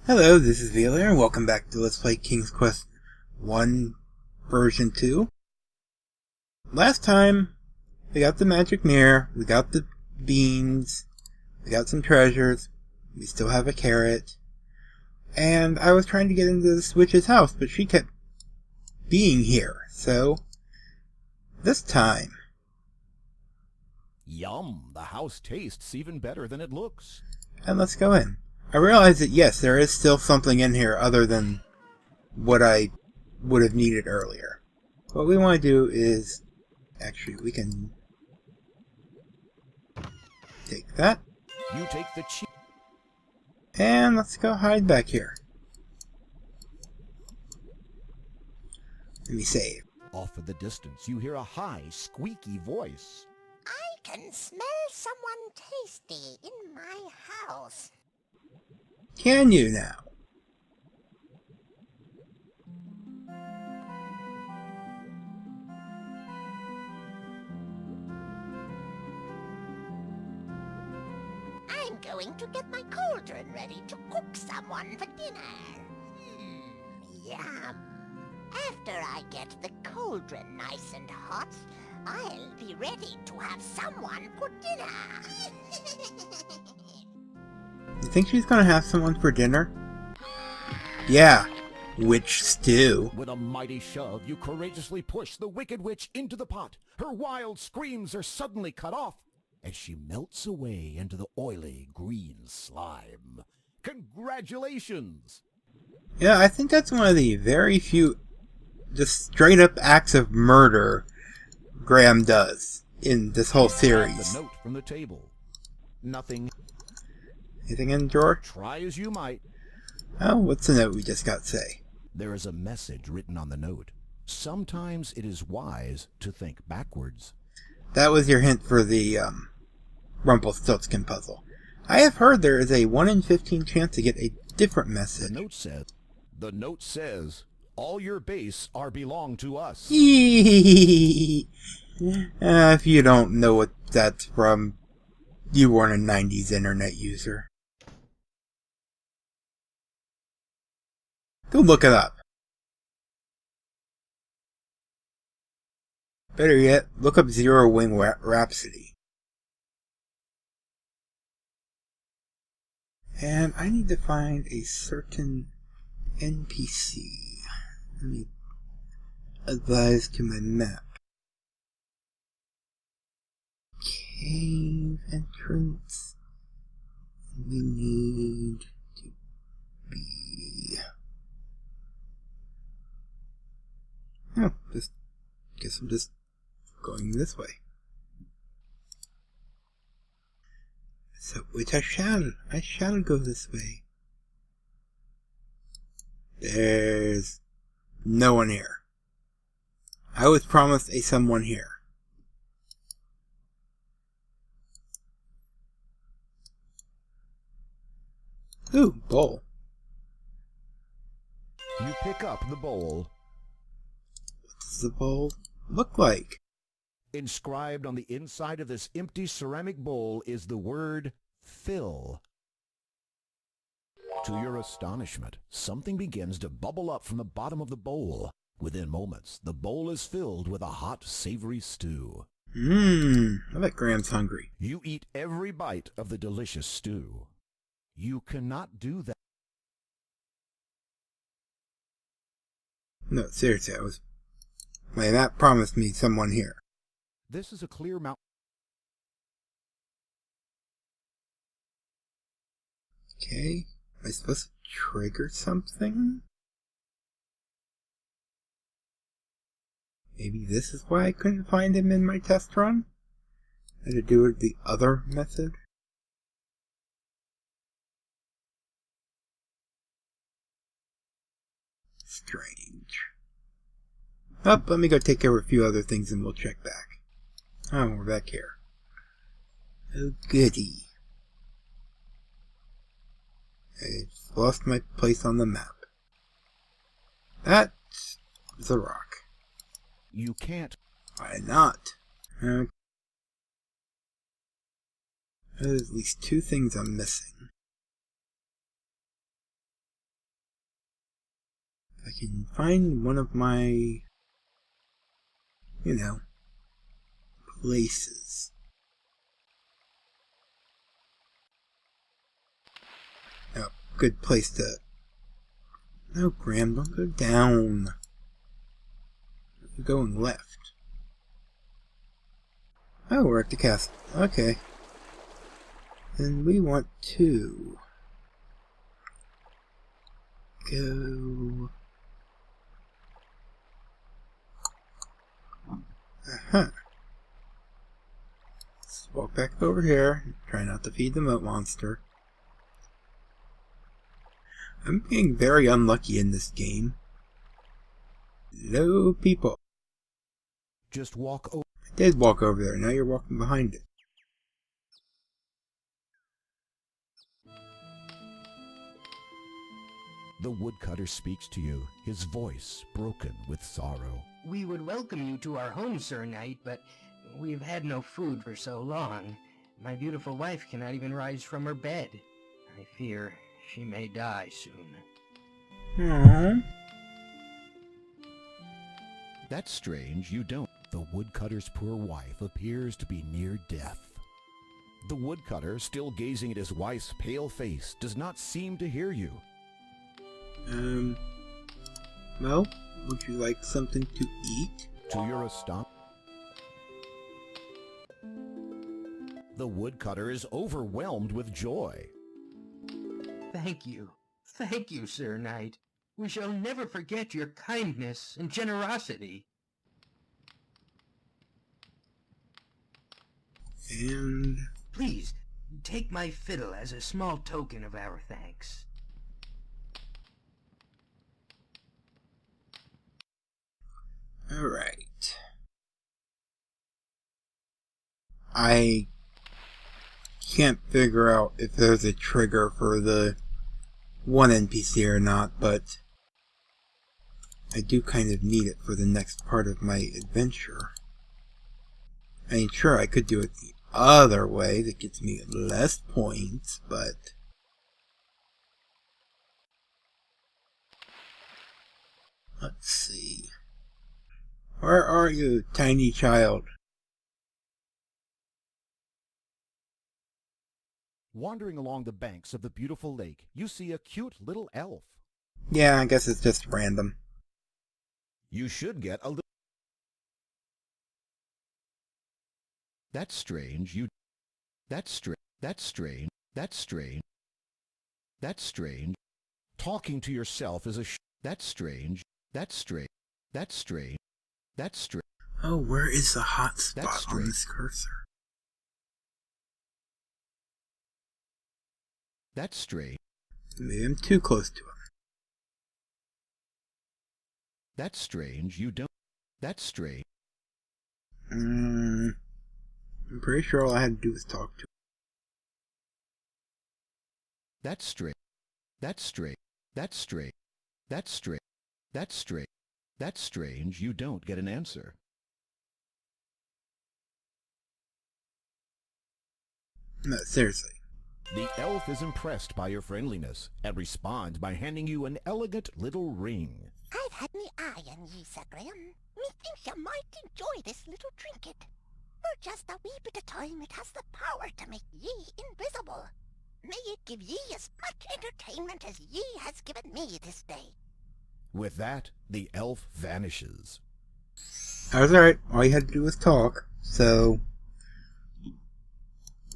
Hello, this is VGA, and welcome back to Let's Play King's Quest 1 version 2. Last time, we got the magic mirror, we got the beans, we got some treasures, we still have a carrot, and I was trying to get into this witch's house, but she kept being here, so this time... Yum! The house tastes even better than it looks. And let's go in. I realize that yes, there is still something in here other than what I would have needed earlier. What we want to do is... Actually, we can... take that. You take the cheap. And let's go hide back here. Let me save. Off in the distance, you hear a high, squeaky voice. I can smell someone tasty in my house. Can you now? I'm going to get my cauldron ready to cook someone for dinner. Yum. After I get the cauldron nice and hot, I'll be ready to have someone for dinner. You think she's gonna have someone for dinner? Yeah, witch stew. With a mighty shove, you courageously push the wicked witch into the pot. Her wild screams are suddenly cut off as she melts away into the oily green slime. Congratulations! Yeah, I think that's one of the very few just straight up acts of murder Graham does in this whole series. The note from the table. Nothing. Anything in the drawer? Try as you might. Oh, what's the note we just got say? There is a message written on the note. Sometimes it is wise to think backwards. That was your hint for the Rumpelstiltskin puzzle. I have heard there is a 1 in 15 chance to get a different message. The note says, all your base are belong to us. If you don't know what that's from, you weren't a 90s internet user. Go look it up. Better yet, look up Zero Wing Rhapsody. And I need to find a certain NPC. Let me advise to my map. Cave entrance. We need to be... Oh, guess I'm just going this way. So, which I shall go this way. There's no one here. I was promised a someone here. Ooh, bowl. You pick up the bowl. What does the bowl look like? Inscribed on the inside of this empty ceramic bowl is the word fill. To your astonishment, something begins to bubble up from the bottom of the bowl. Within moments, the bowl is filled with a hot, savory stew. I bet Graham's hungry. You eat every bite of the delicious stew. You cannot do that. No, seriously, my map promised me someone here. This is a clear mountain. Okay, am I supposed to trigger something? Maybe this is why I couldn't find him in my test run? I had to do it the other method? Strange. Oh, let me go take care of a few other things and we'll check back. Oh, we're back here. Oh, goody. I've lost my place on the map. That's the rock. You can't. Why not? There's at least two things I'm missing. I can find one of my, places. Oh, good place to... No, Graham, don't go down. You're going left. Oh, we're at the castle. Okay. Then we want to... go... Let's walk back over here. Try not to feed the moat monster. I'm being very unlucky in this game. Hello, people. Just walk over. I did walk over there. Now you're walking behind it. The woodcutter speaks to you, his voice broken with sorrow. We would welcome you to our home, Sir Knight, but we've had no food for so long. My beautiful wife cannot even rise from her bed. I fear she may die soon. Aww. That's strange, you don't. The woodcutter's poor wife appears to be near death. The woodcutter, still gazing at his wife's pale face, does not seem to hear you. Well, would you like something to eat? To your astonishment, the woodcutter is overwhelmed with joy. Thank you, Sir Knight. We shall never forget your kindness and generosity. And... Please, take my fiddle as a small token of our thanks. Alright. I can't figure out if there's a trigger for the one NPC or not, but I do kind of need it for the next part of my adventure. I mean, sure, I could do it the other way that gets me less points, but... Let's see. Where are you, tiny child? Wandering along the banks of the beautiful lake, you see a cute little elf. Yeah, I guess it's just random. You should get a little... That's strange, you... That's strange. Talking to yourself is a That's strange. Oh, where is the hot spot That's on this cursor? That's strange. Maybe I'm too close to him. That's strange, you don't... That's strange. I'm pretty sure all I had to do was talk to him. That's strange. That's strange. That's strange. That's strange. That's strange. That's strange, you don't get an answer. No, seriously. The elf is impressed by your friendliness and responds by handing you an elegant little ring. I've had me eye on ye, Sir Graham. Methinks you might enjoy this little trinket. For just a wee bit of time it has the power to make ye invisible. May it give ye as much entertainment as ye has given me this day. With that, the elf vanishes. I was alright. All you had to do was talk. So,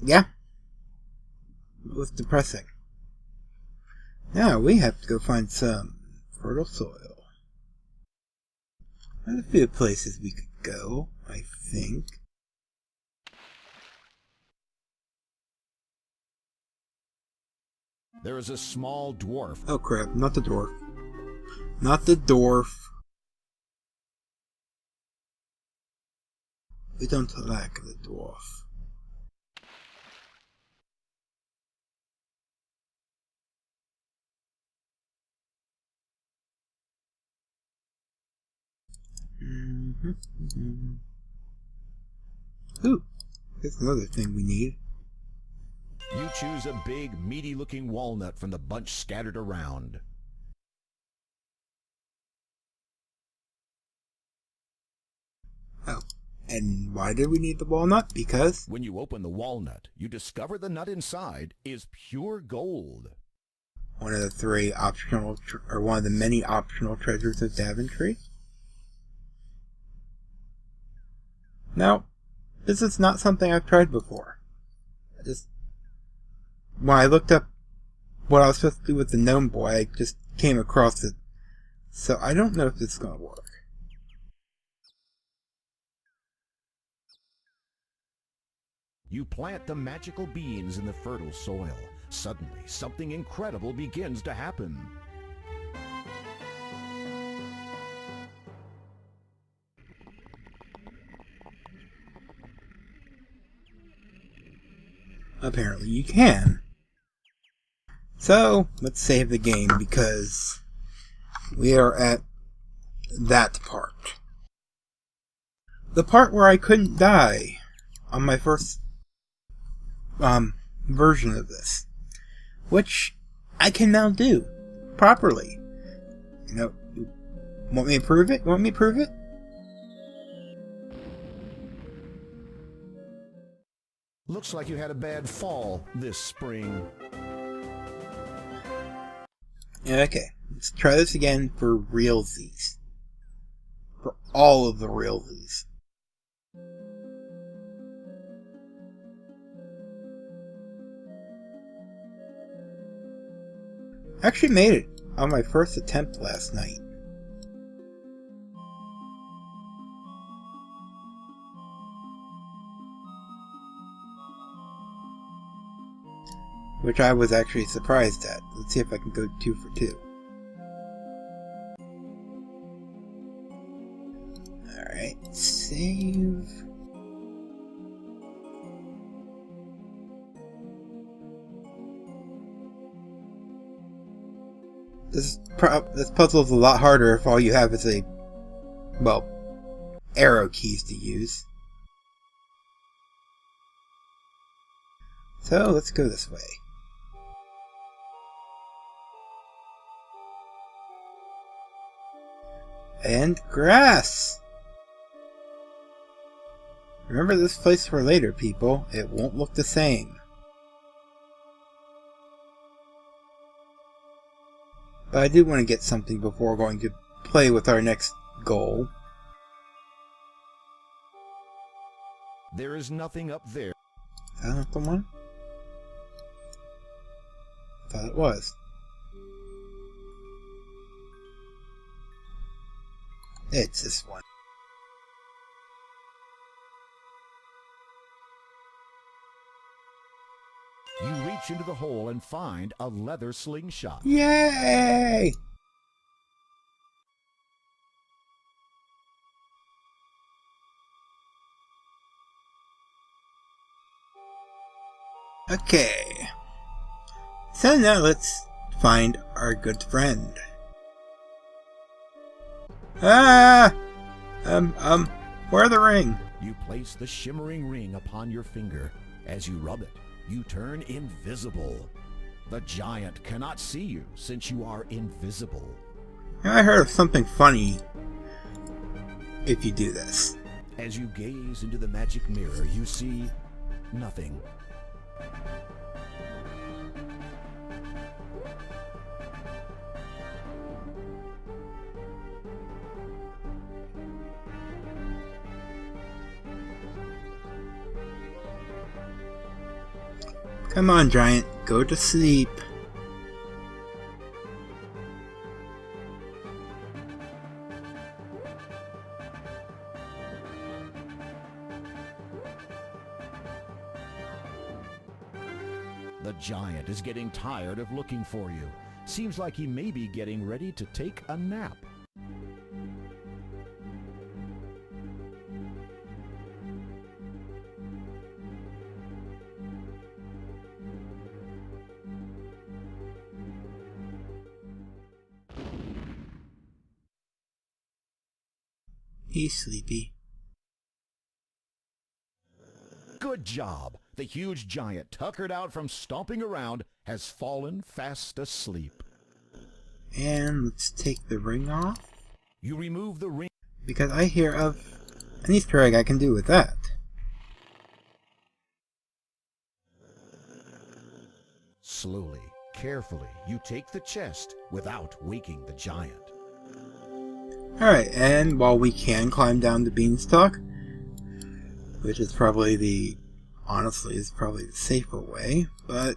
yeah. It was depressing. Now we have to go find some fertile soil. There's a few places we could go, I think. There is a small dwarf. Oh crap, not the dwarf. Not the dwarf. We don't lack the dwarf. Ooh, that's another thing we need. You choose a big, meaty-looking walnut from the bunch scattered around. And why did we need the walnut? Because When you open the walnut, you discover the nut inside is pure gold. one of the three optional, or one of the many optional treasures of Daventry. Now, this is not something I've tried before. When I looked up what I was supposed to do with the gnome boy, I just came across it. So I don't know if this is going to work. You plant the magical beans in the fertile soil. Suddenly, something incredible begins to happen. Apparently you can. So, let's save the game because we are at that part. The part where I couldn't die on my first version of this. Which I can now do properly. You know, want me to prove it? Want me to prove it? Looks like you had a bad fall this spring. Okay, let's try this again for realsies. For all of the realsies. I actually made it on my first attempt last night. Which I was actually surprised at. Let's see if I can go 2 for 2. Alright, save. This puzzle is a lot harder if all you have is arrow keys to use. So, let's go this way. And grass! Remember this place for later, people. It won't look the same. But I do want to get something before going to play with our next goal. There is nothing up there. Is that not the one? I thought it was. It's this one. You reach into the hole and find a leather slingshot. Yay! Okay. So now let's find our good friend. Ah! Where the ring? You place the shimmering ring upon your finger. As you rub it, you turn invisible. The giant cannot see you since you are invisible. I heard of something funny if you do this. As you gaze into the magic mirror, you see nothing. Come on, giant, go to sleep. The giant is getting tired of looking for you. Seems like he may be getting ready to take a nap. He's sleepy. Good job! The huge giant, tuckered out from stomping around, has fallen fast asleep. And let's take the ring off. You remove the ring. Because I hear of An Easter egg I can do with that. Slowly, carefully, you take the chest without waking the giant. Alright, and while we can climb down the beanstalk, which is probably honestly, is probably the safer way, but,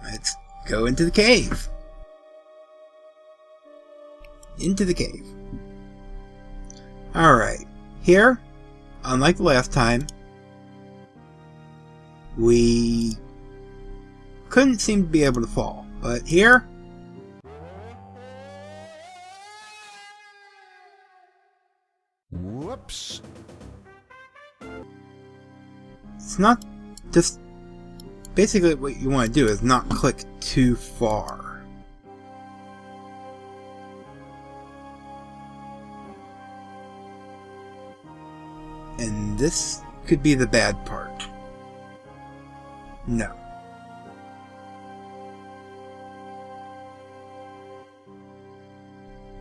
let's go into the cave. Into the cave. Alright, here, unlike the last time, we couldn't seem to be able to fall, but here, Whoops! it's not just... Basically what you want to do is not click too far. And this could be the bad part. No.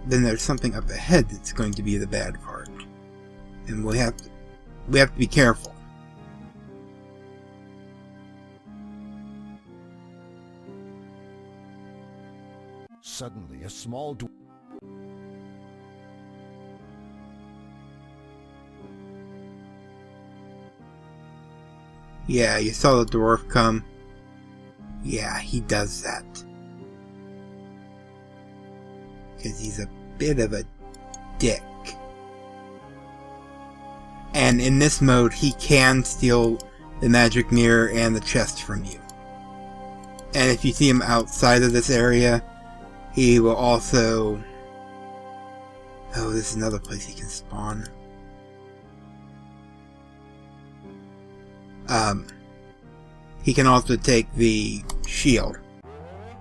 Then there's something up ahead that's going to be the bad part. And we have to be careful. Suddenly, a small dwarf. Yeah, you saw the dwarf come. Yeah, he does that. Because he's a bit of a dick. And in this mode, he can steal the magic mirror and the chest from you. And if you see him outside of this area, he will also... Oh, this is another place he can spawn. He can also take the shield.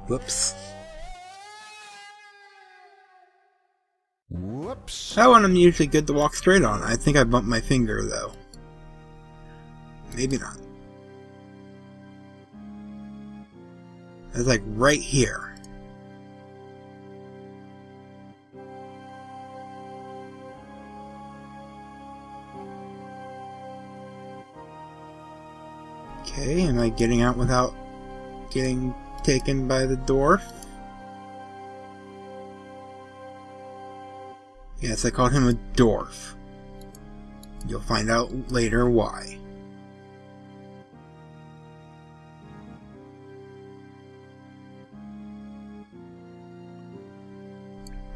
Whoops. Whoops! That one I'm usually good to walk straight on. I think I bumped my finger, though. Maybe not. It's like right here. Okay, am I getting out without getting taken by the dwarf? Yes, I called him a dwarf. You'll find out later why.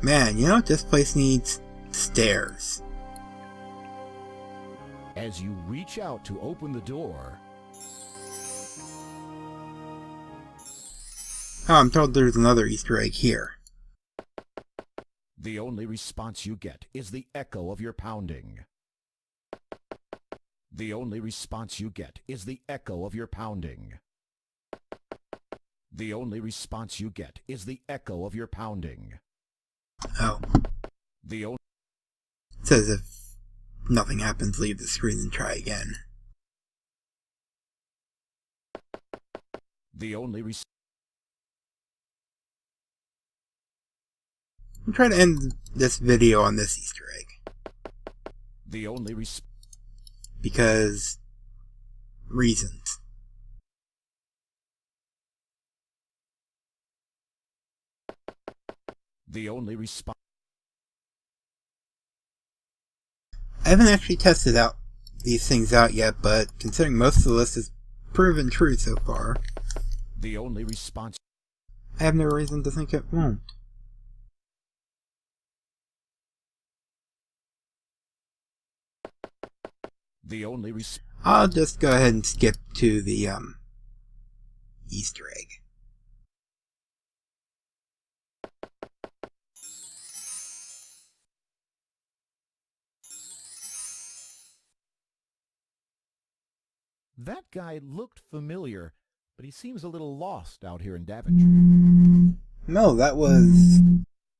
Man, you know, this place needs stairs. As you reach out to open the door, Oh, I'm told there's another Easter egg here. the only response you get is the echo of your pounding. The only response you get is the echo of your pounding. The only response you get is the echo of your pounding. Oh. The only It says if nothing happens, leave the screen and try again. the only res I'm trying to end this video on this Easter egg. the only res Because... reasons. the only response I haven't actually tested out these things out yet, but considering most of the list is proven true so far, the only response I have no reason to think it won't. the only res I'll just go ahead and skip to the, Easter egg. That guy looked familiar, but he seems a little lost out here in Daventry. No, that was